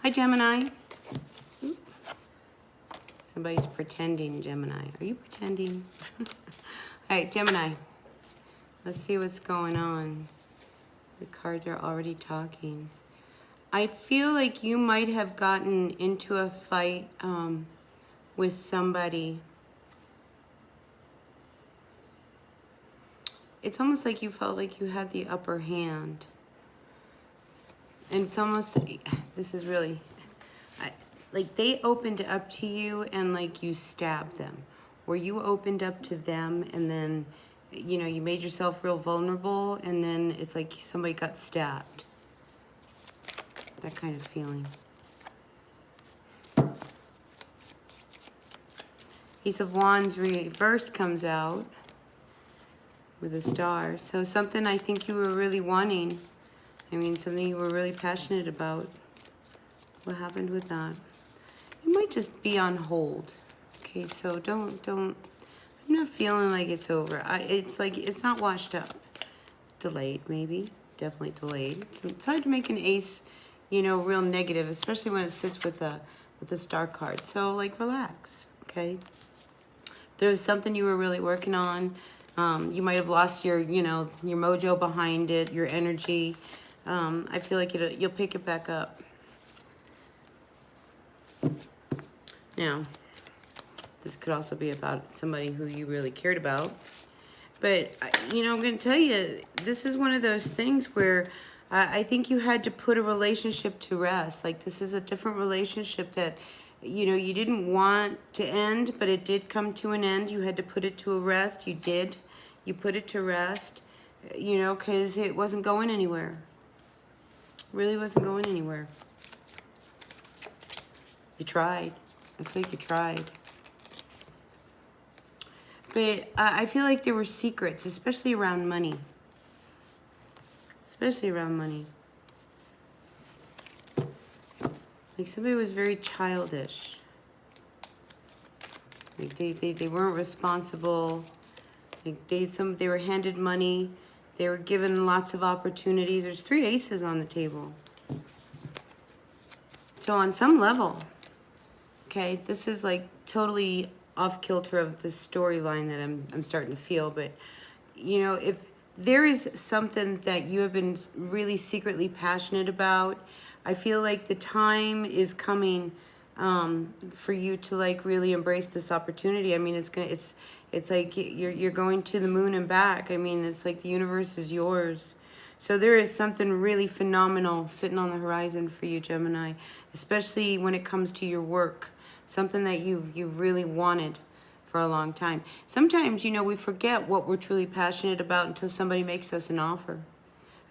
Hi, Gemini. Oop. Somebody's pretending, Gemini. Are you pretending? All right, Gemini. Let's see what's going on. The cards are already talking. I feel like you might have gotten into a fight with somebody. It's almost like you felt like you had the upper hand. And it's almost, this is really, like they opened up to you and like you stabbed them. Or you opened up to them and then, you know, you made yourself real vulnerable and then it's like somebody got stabbed. That kind of feeling. Ace of Wands reversed comes out with a star. So something I think you were really wanting. I mean, something you were really passionate about. What happened with that? You might just be on hold. Okay, so don't, I'm not feeling like it's over. It's like, it's not washed up. Delayed, maybe. Definitely delayed. So it's hard to make an ace, you know, real negative, especially when it sits with the star card. So, like, relax, okay? There's something you were really working on. You might have lost your, you know, your mojo behind it, your energy. I feel like you'll pick it back up. Now, this could also be about somebody who you really cared about. But, you know, I'm going to tell you, this is one of those things where I think you had to put a relationship to rest. Like, this is a different relationship that, you know, you didn't want to end, but it did come to an end. You had to put it to a rest. You did. You put it to rest, you know, because it wasn't going anywhere. Really wasn't going anywhere. You tried. I feel like you tried. But I feel like there were secrets, especially around money. Especially around money. Like somebody was very childish. Like they weren't responsible. Like they were handed money. They were given lots of opportunities. There's 3 aces on the table. So on some level, okay, this is like totally off kilter of the storyline that I'm starting to feel. But, you know, if there is something that you have been really secretly passionate about, I feel like the time is coming for you to like really embrace this opportunity. I mean, it's like you're going to the moon and back. I mean, it's like the universe is yours. So there is something really phenomenal sitting on the horizon for you, Gemini, especially when it comes to your work. Something that you've really wanted for a long time. Sometimes, you know, we forget what we're truly passionate about until somebody makes us an offer.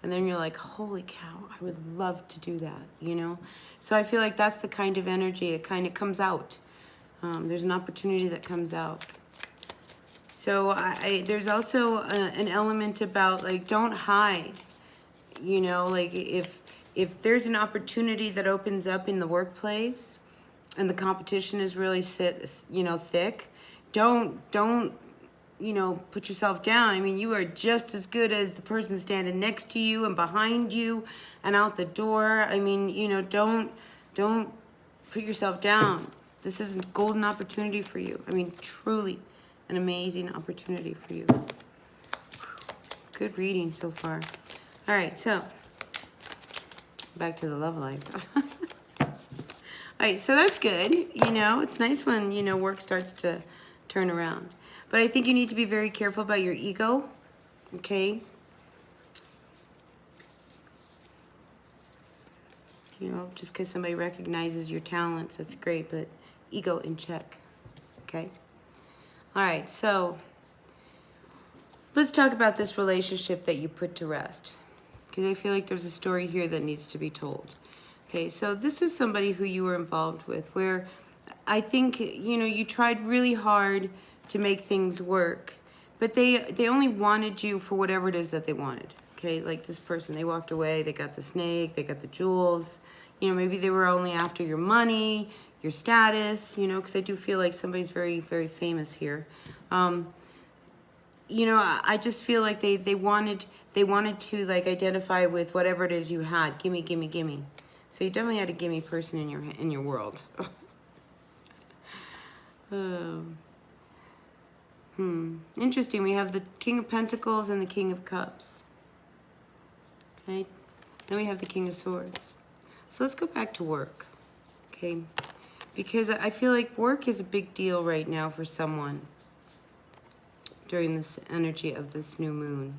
And then you're like, holy cow, I would love to do that, you know? So I feel like that's the kind of energy. It kind of comes out. There's an opportunity that comes out. So there's also an element about, like, don't hide. You know, like, if there's an opportunity that opens up in the workplace and the competition is really thick, don't you know, put yourself down. I mean, you are just as good as the person standing next to you and behind you and out the door. I mean, you know, don't put yourself down. This is a golden opportunity for you. I mean, truly an amazing opportunity for you. Good reading so far. All right, so back to the love life. All right, so that's good. You know, it's nice when, you know, work starts to turn around. But I think you need to be very careful about your ego, okay? You know, just because somebody recognizes your talents, that's great, but ego in check, okay? All right, so let's talk about this relationship that you put to rest, because I feel like there's a story here that needs to be told. Okay, so this is somebody who you were involved with, where I think, you know, you tried really hard to make things work, but they only wanted you for whatever it is that they wanted. Okay, like this person, they walked away, they got the snake, they got the jewels. You know, maybe they were only after your money, your status, you know, because I do feel like somebody's very, very famous here. You know, I just feel like they wanted to like identify with whatever it is you had. Gimme, gimme, gimme. So you definitely had a gimme person in your world. Oh. Interesting. We have the King of Pentacles and the King of Cups. Okay. Then we have the King of Swords. So let's go back to work. Okay. Because I feel like work is a big deal right now for someone during this energy of this new moon.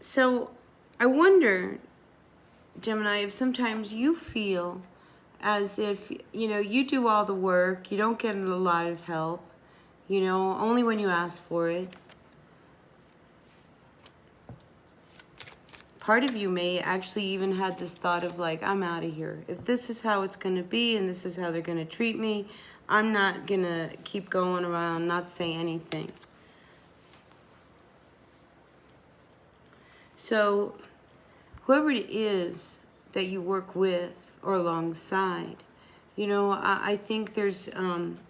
So I wonder, Gemini, if sometimes you feel as if, you know, you do all the work, you don't get a lot of help, you know, only when you ask for it. Part of you may actually even had this thought of like, I'm out of here. If this is how it's going to be and this is how they're going to treat me, I'm not going to keep going around, not say anything. So whoever it is that you work with or alongside, you know, I think there's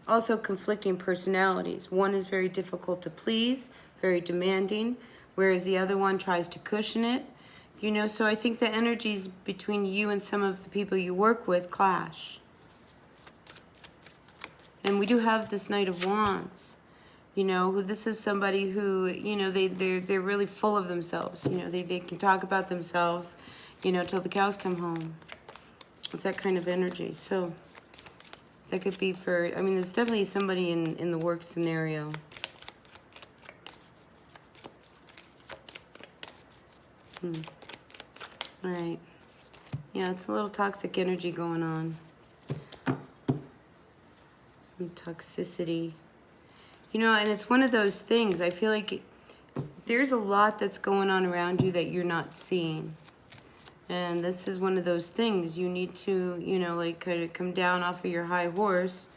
also conflicting personalities. One is very difficult to please, very demanding, whereas the other one tries to cushion it. You know, so I think the energies between you and some of the people you work with clash. And we do have this Knight of Wands. You know, this is somebody who, you know, they're really full of themselves. You know, they can talk about themselves, you know, till the cows come home. It's that kind of energy. So that could be for, I mean, there's definitely somebody in the work scenario. All right. Yeah, it's a little toxic energy going on. Some toxicity. You know, and it's one of those things, I feel like there's a lot that's going on around you that you're not seeing. And this is one of those things you need to, you know, like kind of come down off of your high horse,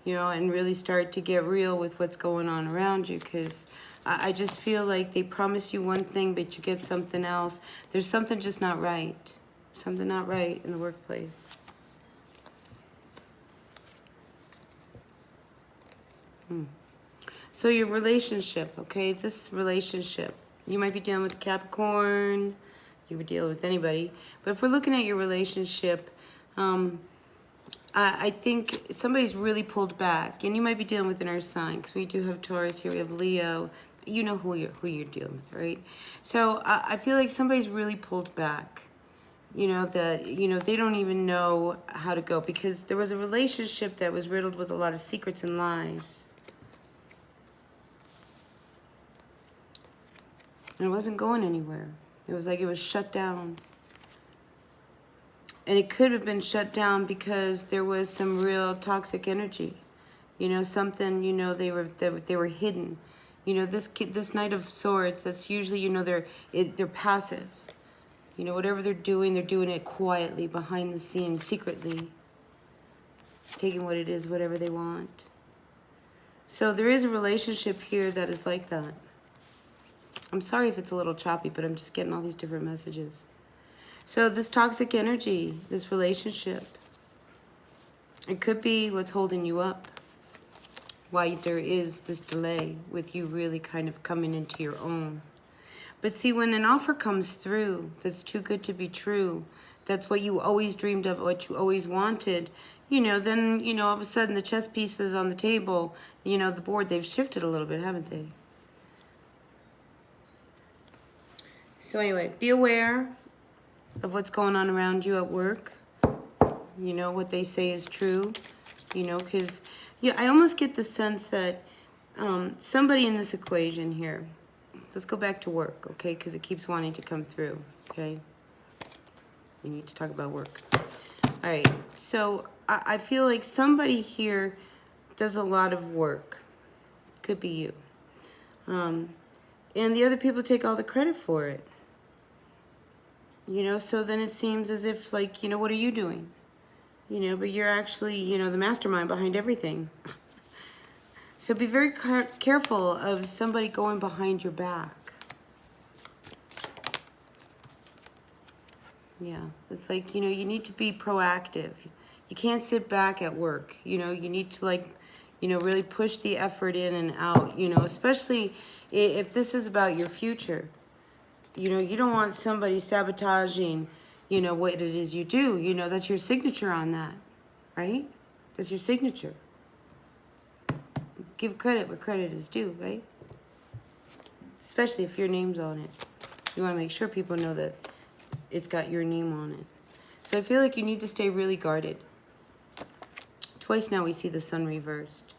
you know, and really start to get real with what's going on around you. Because I just feel like they promise you one thing, but you get something else. There's something just not right. Something not right in the workplace. So your relationship, okay, this relationship, you might be dealing with Capricorn, you would deal with anybody, but if we're looking at your relationship, I think somebody's really pulled back, and you might be dealing with an earth sign, because we do have Taurus here, we have Leo, you know who you're dealing with, right? So I feel like somebody's really pulled back, you know, that, you know, they don't even know how to go, because there was a relationship that was riddled with a lot of secrets and lies. And it wasn't going anywhere. It was like it was shut down. And it could have been shut down because there was some real toxic energy. You know, something, you know, they were hidden. You know, this Knight of Swords, that's usually, you know, they're passive. You know, whatever they're doing it quietly, behind the scenes, secretly. Taking what it is, whatever they want. So there is a relationship here that is like that. I'm sorry if it's a little choppy, but I'm just getting all these different messages. So this toxic energy, this relationship, it could be what's holding you up. Why there is this delay with you really kind of coming into your own. But see, when an offer comes through that's too good to be true, that's what you always dreamed of, what you always wanted, you know, then, you know, all of a sudden the chess pieces on the table, you know, the board, they've shifted a little bit, haven't they? So anyway, be aware of what's going on around you at work. You know, what they say is true. You know, because yeah, I almost get the sense that somebody in this equation here, let's go back to work, okay, because it keeps wanting to come through, okay? We need to talk about work. All right, so I feel like somebody here does a lot of work. Could be you. And the other people take all the credit for it. You know, so then it seems as if, like, you know, what are you doing? You know, but you're actually, you know, the mastermind behind everything. So be very careful of somebody going behind your back. Yeah, it's like, you know, you need to be proactive. You can't sit back at work. You know, you need to, like, You know, really push the effort in and out, you know, especially if this is about your future. You know, you don't want somebody sabotaging, you know, what it is you do. You know, that's your signature on that, right? That's your signature. Give credit where credit is due, right? Especially if your name's on it. You want to make sure people know that it's got your name on it. So I feel like you need to stay really guarded. Twice now we see the sun reversed.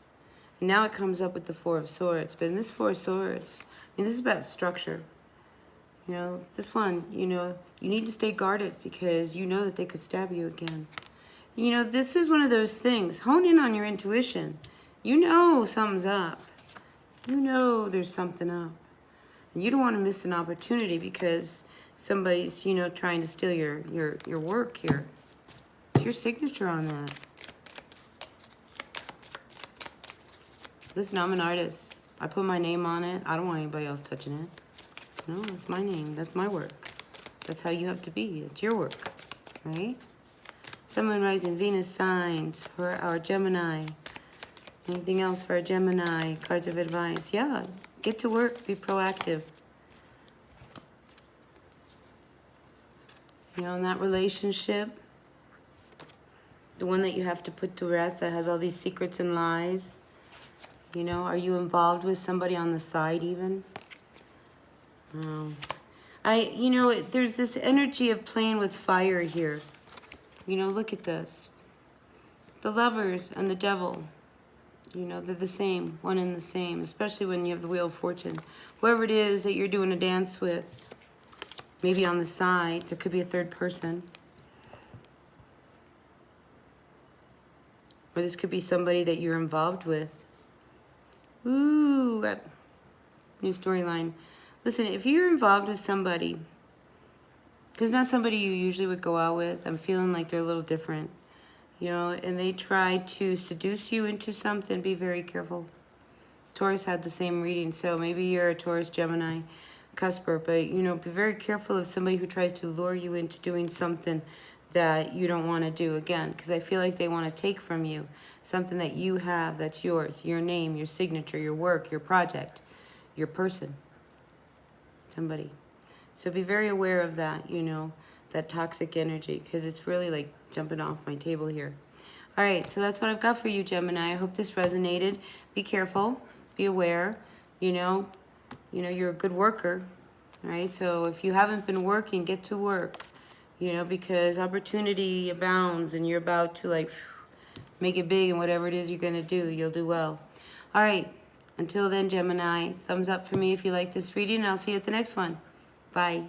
And now it comes up with the Four of Swords. But in this Four of Swords, I mean, this is about structure. You know, this one, you know, you need to stay guarded because you know that they could stab you again. You know, this is one of those things. Hone in on your intuition. You know something's up. You know there's something up. And you don't want to miss an opportunity because somebody's, you know, trying to steal your work here. It's your signature on that. Listen, I'm an artist. I put my name on it. I don't want anybody else touching it. No, it's my name. That's my work. That's how you have to be. It's your work, right? Sun, Moon, Rising, Venus signs for our Gemini. Anything else for our Gemini? Cards of advice. Yeah, get to work. Be proactive. You know, in that relationship, the one that you have to put to rest that has all these secrets and lies. You know, are you involved with somebody on the side even? You know, there's this energy of playing with fire here. You know, look at this. The Lovers and the Devil. You know, they're the same, one and the same, especially when you have the Wheel of Fortune. Whoever it is that you're doing a dance with, maybe on the side, there could be a third person. Or this could be somebody that you're involved with. Ooh, new storyline. Listen, if you're involved with somebody, because not somebody you usually would go out with, I'm feeling like they're a little different, you know, and they try to seduce you into something, be very careful. Taurus had the same reading, so maybe you're a Taurus, Gemini, Cusper, but, you know, be very careful of somebody who tries to lure you into doing something that you don't want to do again, because I feel like they want to take from you something that you have that's yours, your name, your signature, your work, your project, your person, somebody. So be very aware of that, you know, that toxic energy, because it's really like jumping off my table here. All right, so that's what I've got for you, Gemini. I hope this resonated. Be careful, be aware, you know, you're a good worker, all right? So if you haven't been working, get to work, you know, because opportunity abounds and you're about to like make it big, and whatever it is you're going to do, you'll do well. All right, until then, Gemini, thumbs up for me if you like this reading, and I'll see you at the next one. Bye.